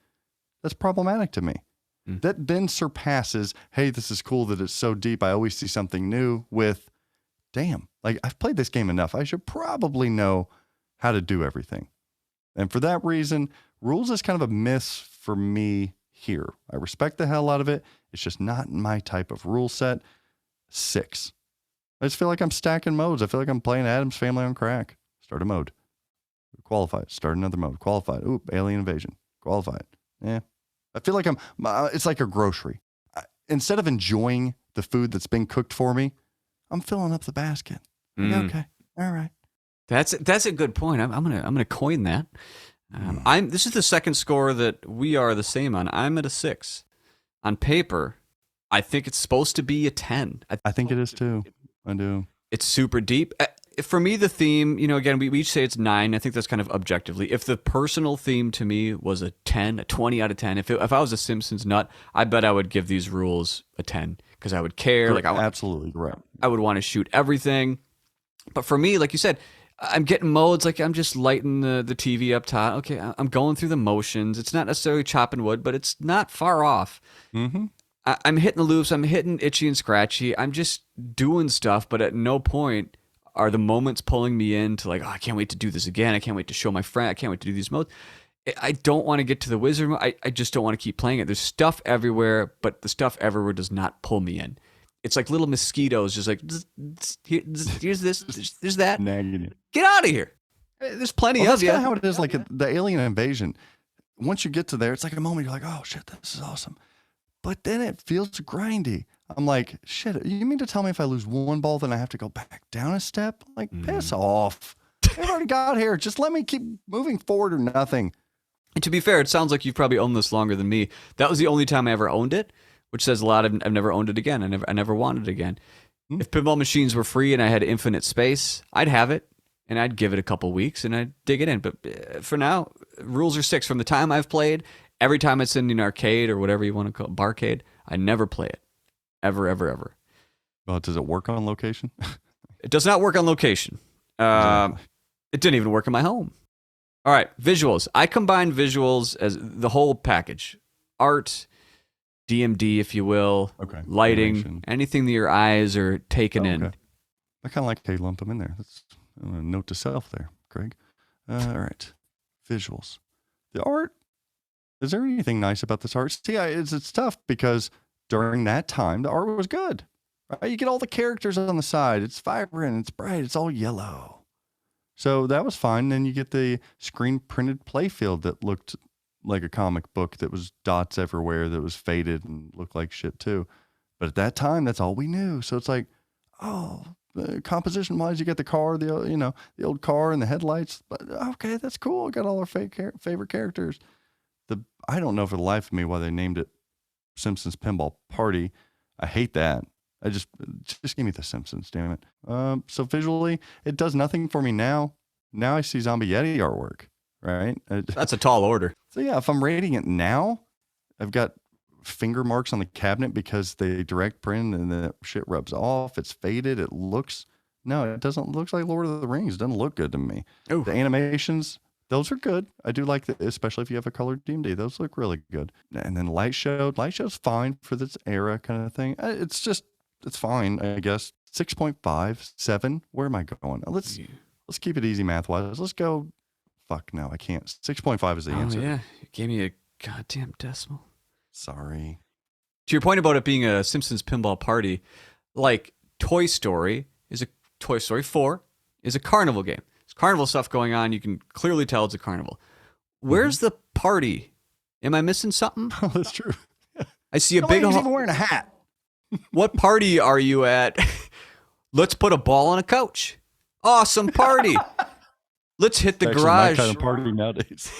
that's problematic to me. That then surpasses, hey, this is cool that it's so deep. I always see something new with, damn, like I've played this game enough. I should probably know how to do everything. And for that reason, rules is kind of a miss for me here. I respect the hell out of it. It's just not my type of rule set. 6. I just feel like I'm stacking modes. I feel like I'm playing Addams Family on crack. Start a mode. Qualified. Start another mode. Qualified. Oop, alien invasion. Qualified. Yeah. I feel like it's like a grocery. Instead of enjoying the food that's being cooked for me, I'm filling up the basket. Like, okay. All right. That's a good point. I'm gonna coin that. This is the second score that we are the same on. I'm at a 6. On paper, I think it's supposed to be a 10. I think it is too. I do. It's super deep. For me, the theme, again, we each say it's 9. I think that's kind of objectively. If the personal theme to me was a 10, a 20 out of 10, if I was a Simpsons nut, I bet I would give these rules a 10 because I would care. Like, absolutely right. I would want to shoot everything. But for me, like you said, I'm getting modes, like I'm just lighting the TV up top. Okay, I'm going through the motions. It's not necessarily chopping wood, but it's not far off. Mm-hmm. I'm hitting the loops. I'm hitting itchy and scratchy. I'm just doing stuff, but at no point are the moments pulling me into like, oh, I can't wait to do this again. I can't wait to show my friend. I can't wait to do these modes. I don't want to get to the wizard mode. I just don't want to keep playing it. There's stuff everywhere, but the stuff everywhere does not pull me in. It's like little mosquitoes, just like, here's this, there's that. Nagging you. Get out of here. There's plenty of That's you. kind of how it is, like the alien invasion. Once you get to there, it's like a moment you're like, oh, shit, this is awesome. But then it feels grindy. I'm like, shit, you mean to tell me if I lose one ball, then I have to go back down a step? Like, piss off. I've already got here. Just let me keep moving forward or nothing. And to be fair, it sounds like you've probably owned this longer than me. That was the only time I ever owned it, which says a lot. I've never owned it again. I never wanted it again. If pinball machines were free and I had infinite space, I'd have it and I'd give it a couple weeks and I'd dig it in. But for now, rules are 6. From the time I've played, every time it's in an arcade or whatever you want to call it, barcade, I never play it. Ever, ever, ever. Well, does it work on location? It does not work on location. It didn't even work in my home. All right, visuals. I combine visuals as the whole package. Art, DMD, if you will, lighting, animation. Anything that your eyes are taking in. I kind of like how you lump them in there. That's a note to self there, Craig. All right, visuals. The art, is there anything nice about this art? See, it's tough because during that time, the art was good. Right? You get all the characters on the side. It's vibrant. It's bright. It's all yellow. So that was fine. Then you get the screen printed playfield that looked like a comic book that was dots everywhere, that was faded and looked like shit too. But at that time, that's all we knew. So it's like, oh, composition wise, you get the car, the old car and the headlights. But okay, that's cool. Got all our favorite characters. I don't know for the life of me why they named it Simpsons Pinball Party. I hate that. Just give me the Simpsons, damn it. So visually, it does nothing for me now. Now I see Zombie Yeti artwork, right? That's a tall order. So yeah, if I'm rating it now, I've got finger marks on the cabinet because they direct print and the shit rubs off. It's faded. It looks looks like Lord of the Rings. It doesn't look good to me. Ooh. The animations, those are good. I do like especially if you have a colored DMD. Those look really good. And then Light show's fine for this era kind of thing. It's fine, I guess. 6.5, 7. Where am I going? Let's keep it easy math wise. Let's go. Fuck no, I can't. 6.5 is the answer. Yeah, you gave me a goddamn decimal. Sorry. To your point about it being a Simpsons Pinball Party, like Toy Story 4 is a carnival game. There's carnival stuff going on. You can clearly tell it's a carnival. Where's the party? Am I missing something? Oh, that's true. I see a big. He's even wearing a hat. What party are you at? Let's put a ball on a couch. Awesome party. Let's hit the garage. My kind of party nowadays.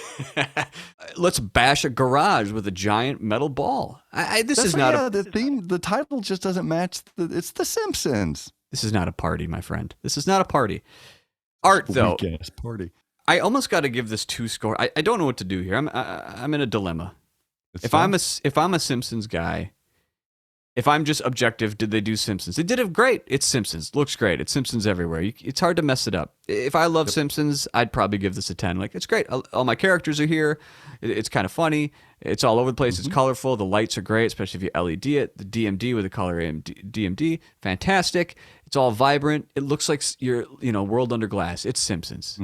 Let's bash a garage with a giant metal ball. The theme. The title just doesn't match. It's The Simpsons. This is not a party, my friend. This is not a party. Art though. Weak-ass party. I almost got to give this 2 score. I don't know what to do here. I'm in a dilemma. If I'm a Simpsons guy, if I'm just objective, did they do Simpsons? They did it great. It's Simpsons. Looks great. It's Simpsons everywhere. It's hard to mess it up. If I love Simpsons, I'd probably give this a 10. Like, it's great. All my characters are here. It's kind of funny. It's all over the place. It's colorful. The lights are great, especially if you LED it. The DMD with the color DMD, fantastic. It's all vibrant. It looks like you're, world under glass. It's Simpsons.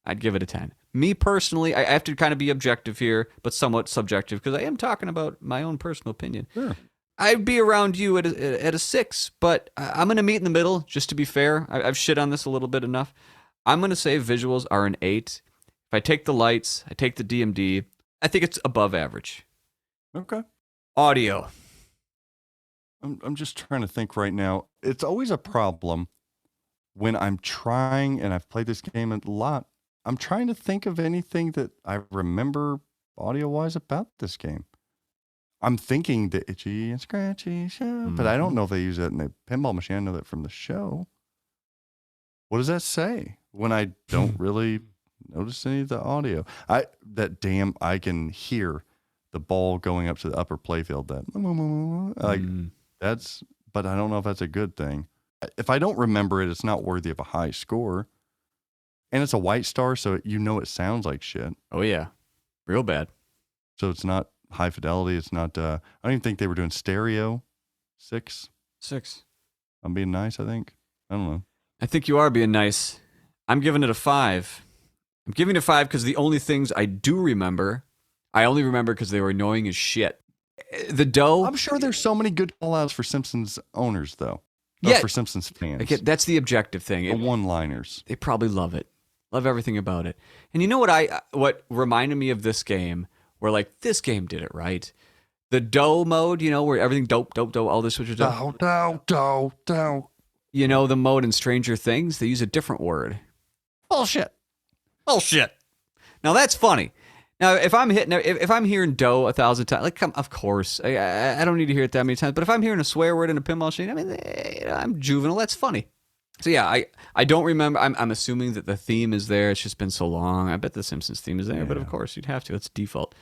I'd give it a 10. Me personally, I have to kind of be objective here, but somewhat subjective because I am talking about my own personal opinion. Sure. I'd be around you at a 6, but I'm going to meet in the middle, just to be fair. I've shit on this a little bit enough. I'm going to say visuals are an 8. If I take the lights, I take the DMD, I think it's above average. Okay. Audio. I'm just trying to think right now. It's always a problem when I'm trying, and I've played this game a lot, I'm trying to think of anything that I remember audio-wise about this game. I'm thinking the Itchy and Scratchy show, but I don't know if they use that in the pinball machine. I know that from the show. What does that say when I don't really notice any of the audio? I can hear the ball going up to the upper playfield. But I don't know if that's a good thing. If I don't remember it, it's not worthy of a high score. And it's a white star, so it sounds like shit. Oh yeah, real bad. So it's not high fidelity. It's not. I don't even think they were doing stereo. 6. I'm being nice. I think. I don't know. I think you are being nice. I'm giving it a 5. I'm giving it a 5 because the only things I do remember, I only remember because they were annoying as shit. The dough. I'm sure there's so many good call-outs for Simpsons owners, though. Yeah, for Simpsons fans. Okay, that's the objective thing. The one-liners. They probably love it. Love everything about it. And you know what reminded me of this game? Where like this game did it right. The dough mode, where everything dope, all this switches up. Dough. The mode in Stranger Things, they use a different word. Bullshit. Now that's funny. Now if I'm hearing dough 1,000 times, of course, I don't need to hear it that many times. But if I'm hearing a swear word in a pinball machine, I'm juvenile. That's funny. So yeah, I don't remember. I'm assuming that the theme is there. It's just been so long. I bet the Simpsons theme is there, but of course you'd have to. It's default.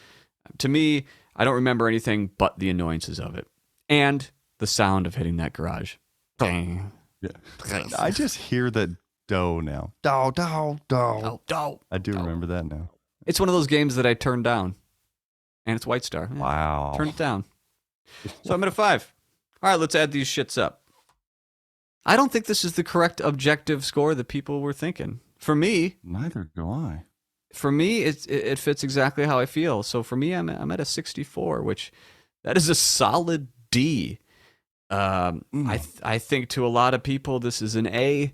To me, I don't remember anything but the annoyances of it and the sound of hitting that garage. Bang. Yeah. I just hear that dough now. Dough. I do remember that now. It's one of those games that I turned down, and it's White Star. Yeah. Wow. Turn it down. So I'm at a 5. All right, let's add these shits up. I don't think this is the correct objective score that people were thinking. For me, neither do I. For me, it fits exactly how I feel. So for me, I'm at a 64, which that is a solid D. I think to a lot of people this is an A,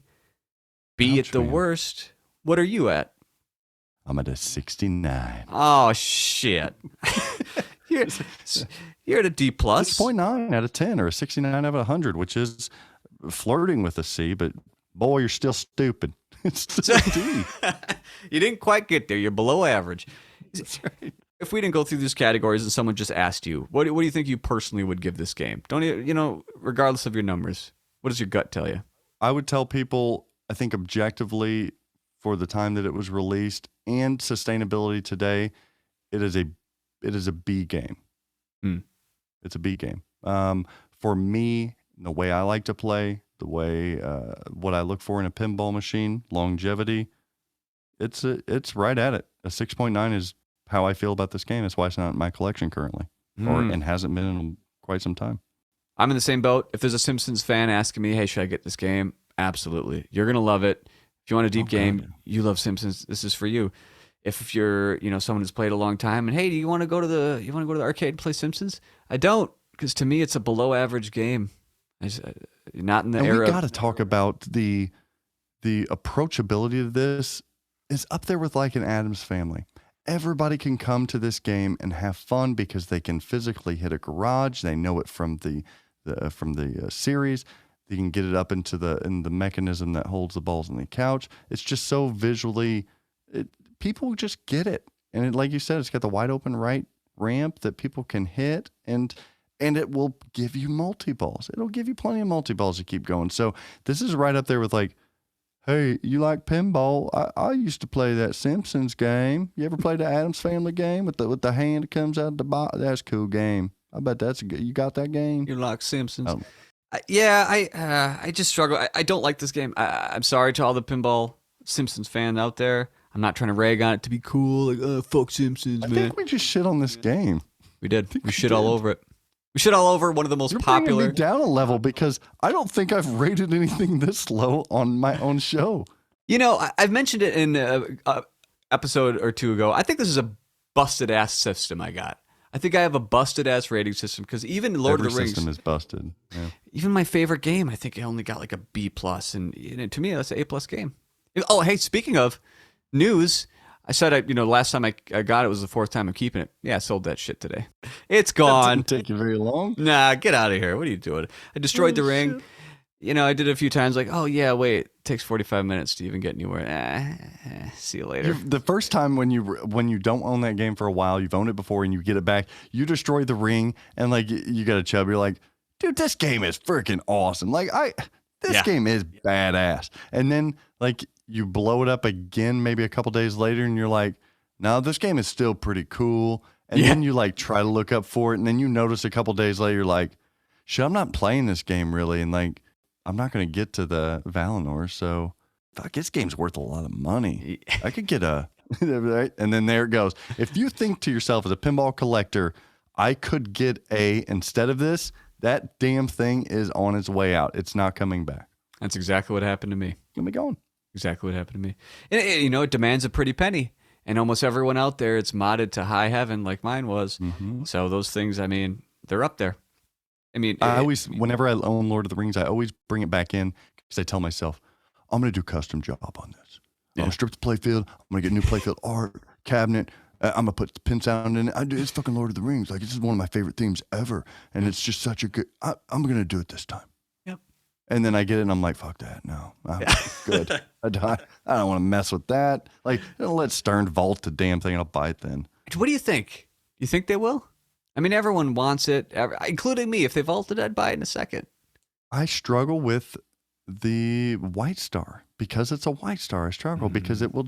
B at the worst. What are you at? I'm at a 69. Oh, shit. you're, you're at a D plus. 6.9 out of 10 or a 69 out of 100, which is flirting with a C, but boy, you're still stupid. It's still a D. You didn't quite get there. You're below average. That's right. If we didn't go through these categories and someone just asked you, what do you think you personally would give this game? Don't you, regardless of your numbers, what does your gut tell you? I would tell people, I think objectively, for the time that it was released and sustainability today, it is a B game. It's a B game. For me, the way I like to play, the way what I look for in a pinball machine, longevity, it's right at it. A 6.9 is how I feel about this game. That's why it's not in my collection currently, and hasn't been in quite some time. I'm in the same boat. If there's a Simpsons fan asking me, hey, should I get this game? Absolutely. You're going to love it. If you want a deep game, you love Simpsons, this is for you. If you're, someone who's played a long time and, hey, do you want to go to the arcade and play Simpsons? I don't, because to me it's a below average game. Not in the era. We got to talk about the approachability of this is up there with like an Addams Family. Everybody can come to this game and have fun because they can physically hit a garage. They know it from the series. They can get it up into the mechanism that holds the balls on the couch. It's just so visually, people just get it. And like you said, it's got the wide open right ramp that people can hit, and it will give you multi-balls. It'll give you plenty of multi-balls to keep going. So this is right up there with like, hey, you like pinball? I used to play that Simpsons game. You ever played the Addams Family game with the hand that comes out the bottom? That's a cool game. I bet that's good. You got that game? You like Simpsons? Oh. I just struggle. I don't like this game. I'm sorry to all the pinball Simpsons fans out there. I'm not trying to rag on it to be cool. Like, fuck Simpsons, man. I think we just shit on this game. We did. We shit all over it. We shit all over one of the most popular. You're bringing me down a level because I don't think I've rated anything this low on my own show. I've mentioned it in an episode or two ago. I think this is a busted ass system I got. I think I have a busted ass rating system because even Lord of the Rings system is busted. Yeah. Even my favorite game, I think I only got like a B plus, and to me that's an A plus game. Oh, hey, speaking of news, I said last time I got it was the fourth time I'm keeping it. Yeah, I sold that shit today. It's gone. That didn't take you very long. Nah, get out of here. What are you doing? I destroyed the ring. I did it a few times. Like, oh yeah, wait, it takes 45 minutes to even get anywhere. See you later. The first time when you don't own that game for a while, you've owned it before, and you get it back, you destroy the ring, and like you got a chub. You're like, dude, this game is freaking awesome. Like this game is badass. And then like you blow it up again, maybe a couple days later, and you're like, no, this game is still pretty cool. And then you like try to look up for it, and then you notice a couple days later, you're like, shit, I'm not playing this game really, and like I'm not going to get to the Valinor, so fuck, this game's worth a lot of money. I could get right? And then there it goes. If you think to yourself as a pinball collector, I could get a instead of this, that damn thing is on its way out. It's not coming back. That's exactly what happened to me. Let me go. Exactly what happened to me. And it demands a pretty penny. And almost everyone out there, it's modded to high heaven like mine was. Mm-hmm. So those things, I mean, they're up there. I mean, I always, whenever I own Lord of the Rings, I always bring it back in because I tell myself, I'm going to do a custom job on this. I'm going to strip the playfield. I'm going to get new playfield art, cabinet. I'm going to put the pin sound in it. It's fucking Lord of the Rings. Like, this is one of my favorite themes ever. And it's just such a good, I'm going to do it this time. Yep. And then I get it and I'm like, fuck that. No, I'm good. I don't want to mess with that. Like, let Stern vault the damn thing and I'll buy it then. What do you think? You think they will? I mean, everyone wants it, including me. If they vaulted, I'd buy it in a second. I struggle with the White Star because it's a White Star. I struggle because it will,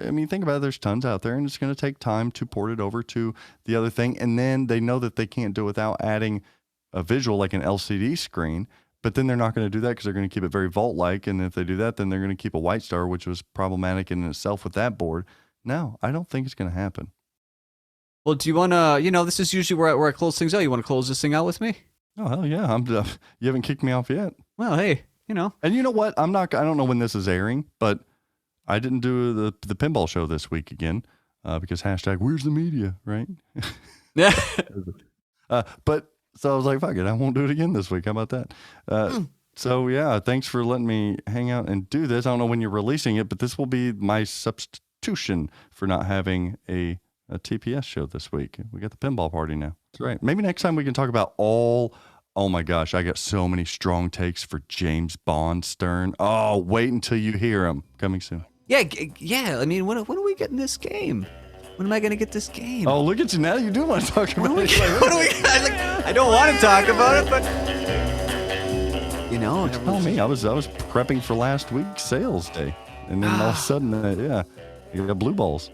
I mean, think about it. There's tons out there and it's going to take time to port it over to the other thing. And then they know that they can't do it without adding a visual like an LCD screen. But then they're not going to do that because they're going to keep it very vault-like. And if they do that, then they're going to keep a White Star, which was problematic in itself with that board. No, I don't think it's going to happen. Well, do you want to, this is usually where I close things out. You want to close this thing out with me? Oh, hell yeah. You haven't kicked me off yet. Well, hey, And you know what? I don't know when this is airing, but I didn't do the pinball show this week again because hashtag where's the media, right? Yeah. But so I was like, fuck it. I won't do it again this week. How about that? So yeah, thanks for letting me hang out and do this. I don't know when you're releasing it, but this will be my substitution for not having a TPS show this week. We got the pinball party now. That's right. Maybe next time we can talk about all. Oh my gosh, I got so many strong takes for James Bond Stern. Oh, wait until you hear them. Coming soon. Yeah. I mean, when are we getting this game? When am I going to get this game? Oh, look at you now. You do want to talk about it. I don't want to talk about it, but Tell me, I was prepping for last week's sales day, and then all of a sudden, you got blue balls.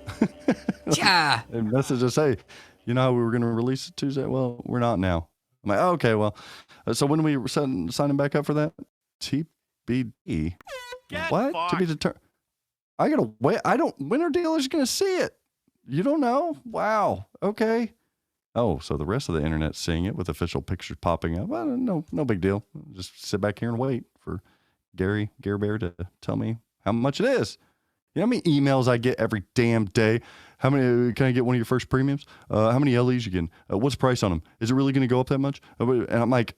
Yeah. And message us, hey, you know how we were going to release it Tuesday? Well, we're not now. I'm like, oh, okay, well, so when are we signing back up for that? TBD. What? To be determined. I gotta wait. When are dealers going to see it? You don't know? Wow. Okay. Oh, so the rest of the internet's seeing it with official pictures popping up. Well, no big deal. Just sit back here and wait for Gary Bear to tell me how much it is. You know how many emails I get every damn day? How many, can I get one of your first premiums? How many LEs you getting? What's the price on them? Is it really going to go up that much? And I'm like,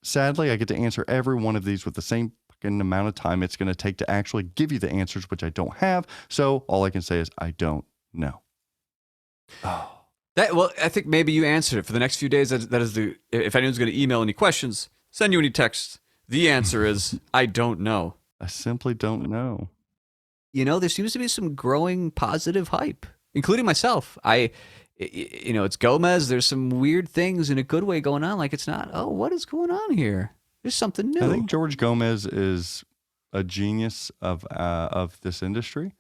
sadly, I get to answer every one of these with the same fucking amount of time it's going to take to actually give you the answers, which I don't have. So all I can say is I don't know. Oh. I think maybe you answered it for the next few days. That is if anyone's going to email any questions, send you any texts. The answer is, I don't know. I simply don't know. There seems to be some growing positive hype, including myself. It's Gomez. There's some weird things in a good way going on. Like it's not, what is going on here? There's something new. I think George Gomez is a genius of this industry.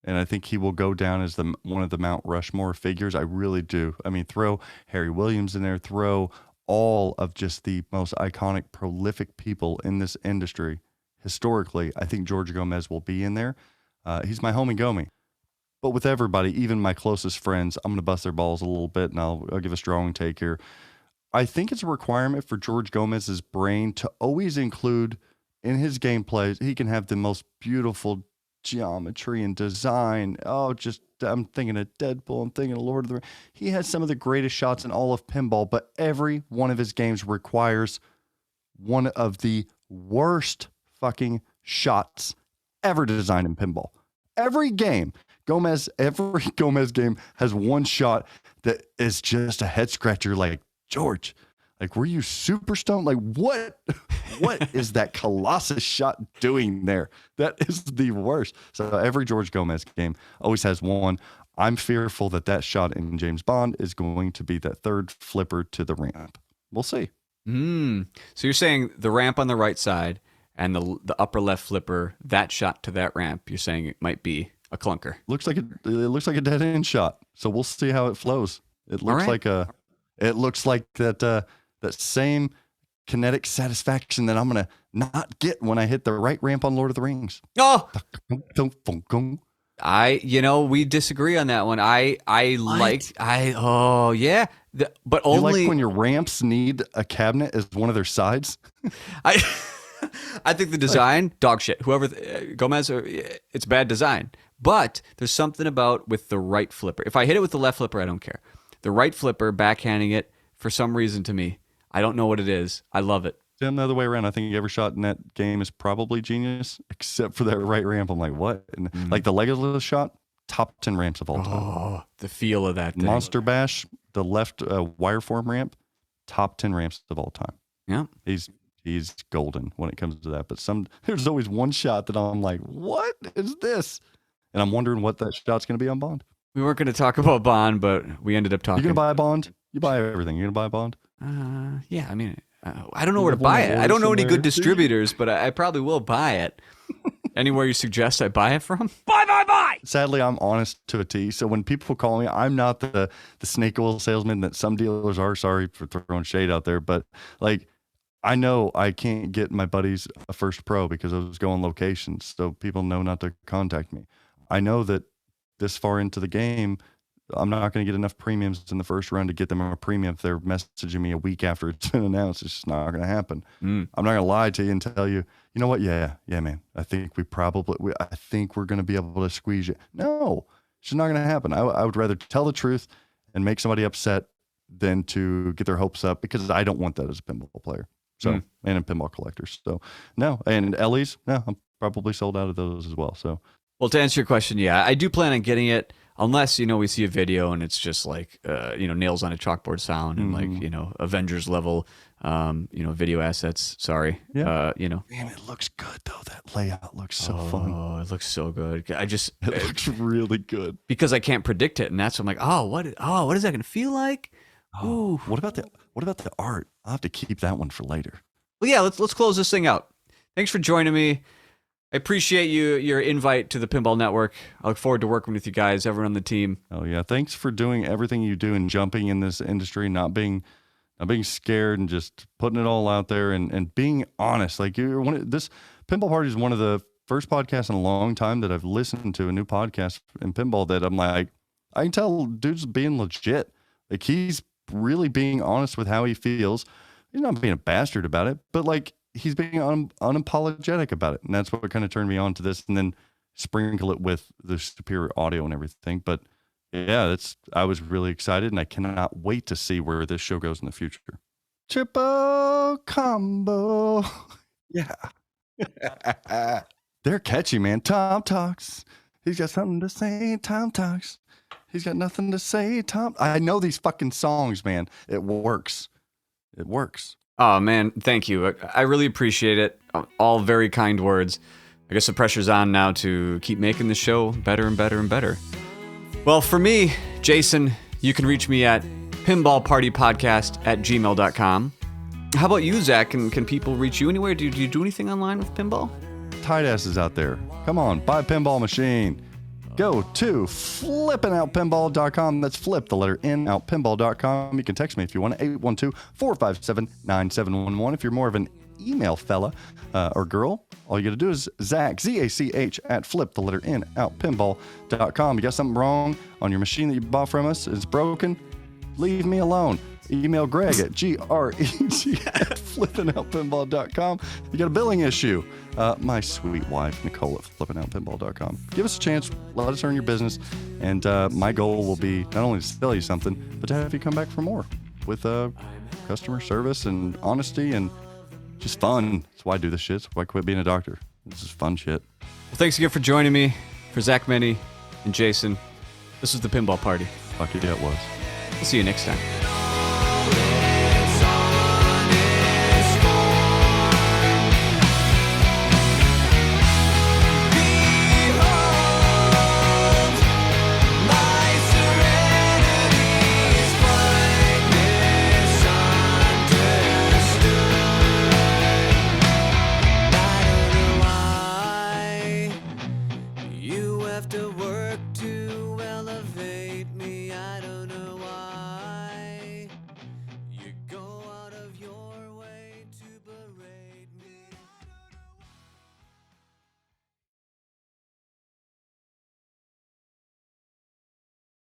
And I think he will go down as one of the Mount Rushmore figures. I really do. I mean, throw Harry Williams in there, throw all of just the most iconic, prolific people in this industry. Historically, I think George Gomez will be in there. He's my homie Gomi. But with everybody, even my closest friends, I'm going to bust their balls a little bit, and I'll give a strong take here. I think it's a requirement for George Gomez's brain to always include in his gameplays, he can have the most beautiful geometry and design. I'm thinking of Deadpool. I'm thinking of Lord of the Rings. He has some of the greatest shots in all of pinball, but every one of his games requires one of the worst fucking shots ever designed in pinball. Every Gomez game has one shot that is just a head scratcher. Like, George, like, were you super stoned? Like, what is that Colossus shot doing there? That is the worst. So every George Gomez game always has one. I'm fearful that shot in James Bond is going to be that third flipper to the ramp. We'll see. So you're saying the ramp on the right side and the upper left flipper, that shot to that ramp, you're saying it might be a clunker. It looks like a dead end shot. So we'll see how it flows. It looks like that same kinetic satisfaction that I'm going to not get when I hit the right ramp on Lord of the Rings. Oh, we disagree on that one. But only you like when your ramps need a cabinet as one of their sides. I think the design, dog shit. Whoever Gomez, it's bad design. But there's something about with the right flipper. If I hit it with the left flipper, I don't care. The right flipper, backhanding it, for some reason to me, I don't know what it is. I love it. Then the other way around, I think every shot in that game is probably genius, except for that right ramp. I'm like, what? And like the Legolas shot, top 10 ramps of all time. Oh, the feel of that thing. Monster Bash, the left wireform ramp, top 10 ramps of all time. Yeah. He's golden when it comes to that. But there's always one shot that I'm like, what is this? And I'm wondering what that shot's going to be on Bond. We weren't going to talk about Bond, but we ended up talking. You're going to buy Bond? You buy everything. You're going to buy Bond? Yeah, I mean, I don't know where to buy it. I don't know any good distributors, but I probably will buy it. Anywhere you suggest I buy it from? Buy! Sadly, I'm honest to a T. So when people call me, I'm not the snake oil salesman that some dealers are. Sorry for throwing shade out there. But like, I know I can't get my buddies a First Pro because I was going locations. So people know not to contact me. I know that this far into the game, I'm not going to get enough premiums in the first run to get them a premium if they're messaging me a week after it's been announced. It's just not going to happen. I'm not going to lie to you and tell you, you know what? Yeah, man. I think we're going to be able to squeeze you. No, it's just not going to happen. I would rather tell the truth and make somebody upset than to get their hopes up because I don't want that as a pinball player. So, and in pinball collectors. So, no. And Ellie's, no, I'm probably sold out of those as well. So, Well, to answer your question, yeah, I do plan on getting it unless, we see a video and it's just like, nails on a chalkboard sound and like, Avengers level, video assets. Sorry. Yeah. Man, it looks good though. That layout looks so fun. Oh, it looks so good. It looks really good. Because I can't predict it. And that's what I'm like, what is that going to feel like? Ooh. What about the art? I'll have to keep that one for later. Well, yeah, let's close this thing out. Thanks for joining me. I appreciate your invite to the Pinball Network. I look forward to working with you guys, everyone on the team. Oh yeah, thanks for doing everything you do and jumping in this industry, not being scared and just putting it all out there and being honest. Like this Pinball Party is one of the first podcasts in a long time that I've listened to, a new podcast in pinball that I'm like, I can tell dude's being legit. Like he's really being honest with how he feels. He's not being a bastard about it, but like he's being unapologetic about it. And that's what kind of turned me on to this, and then sprinkle it with the superior audio and everything. But yeah, I was really excited, and I cannot wait to see where this show goes in the future. Triple combo. Yeah. They're catchy, man. Tom talks. He's got something to say. Tom talks. He's got nothing to say. Tom. I know these fucking songs, man. It works. It works. Oh, man, thank you. I really appreciate it. All very kind words. I guess the pressure's on now to keep making the show better and better and better. Well, for me, Jason, you can reach me at pinballpartypodcast@gmail.com. How about you, Zach? Can people reach you anywhere? Do you do anything online with pinball? Tight asses out there. Come on, buy a pinball machine. Go to flippinoutpinball.com. That's flip, the letter N, outpinball.com. You can text me if you want, 812-457-9711. If you're more of an email fella or girl, all you got to do is Zach, Z-A-C-H, at flip, the letter N, outpinball.com. You got something wrong on your machine that you bought from us? It's broken? Leave me alone. Email Greg at greg@flippinoutpinball.com. You got a billing issue? My sweet wife, Nicole, at flippinoutpinball.com. Give us a chance. Let us earn your business. And my goal will be not only to sell you something, but to have you come back for more with customer service and honesty and just fun. That's why I do this shit. That's why I quit being a doctor. This is fun shit. Well, thanks again for joining me. For Zach Meny and Jason, this is the Pinball Party. Fuck yeah, it was. We'll see you next time.